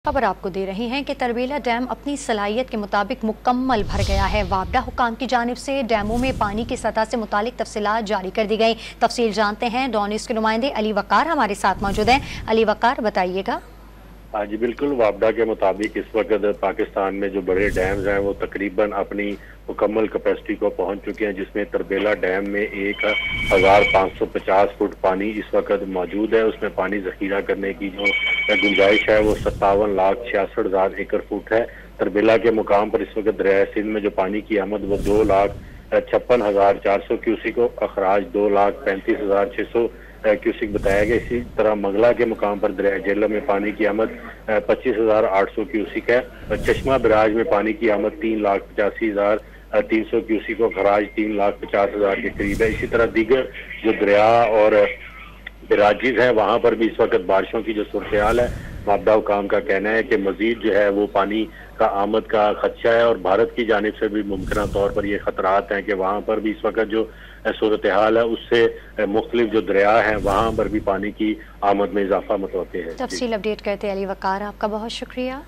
खबर आपको दे रहे हैं कि तरबेला डैम अपनी सलाहियत के मुताबिक मुकम्मल भर गया है। वापडा हुकाम की जानिब से डैमों में पानी की सतह से मुतालिक तफसीलात जारी कर दी गई। तफसील जानते हैं, डॉन न्यूज़ के नुमाइंदे अली वकार हमारे साथ मौजूद हैं। अली वकार, बताइएगा। हाँ जी, बिल्कुल। वापडा के मुताबिक इस वक्त पाकिस्तान में जो बड़े डैम्स हैं वो तकरीबन अपनी मुकम्मल कैपेसिटी को पहुंच चुके हैं, जिसमें तरबेला डैम में 1550 फुट पानी इस वक्त मौजूद है। उसमें पानी जखीरा करने की जो गुंजाइश है वो 57,66,000 एकड़ फुट है। तरबेला के मुकाम पर इस वक्त दरिया सिंध में जो पानी की आमद वो 2,56,400 क्यूसिक, अखराज 2,35,600 क्यूसिक बताया गया। इसी तरह मंगला के मुकाम पर दरिया जेहलम में पानी की आमद 25,800 क्यूसिक है। चश्मा बराज में पानी की आमद 3,85,300 क्यूसिक और खराज 3,50,000 के करीब है। इसी तरह दीगर जो दरिया और बराजीज है वहां पर भी इस वक्त बारिशों की जो सूरत हाल है, वापडा हुकाम का कहना है कि मजीद जो है वो पानी का आमद का खदशा है और भारत की जानिब से भी मुमकिन तौर पर ये खतरात हैं कि वहाँ पर भी इस वक्त जो सूरत हाल है उससे मुख्तलिफ जो दरिया हैं वहाँ पर भी पानी की आमद में इजाफा मुतवक्किल है। तफसील अपडेट करते अली वकार, आपका बहुत शुक्रिया।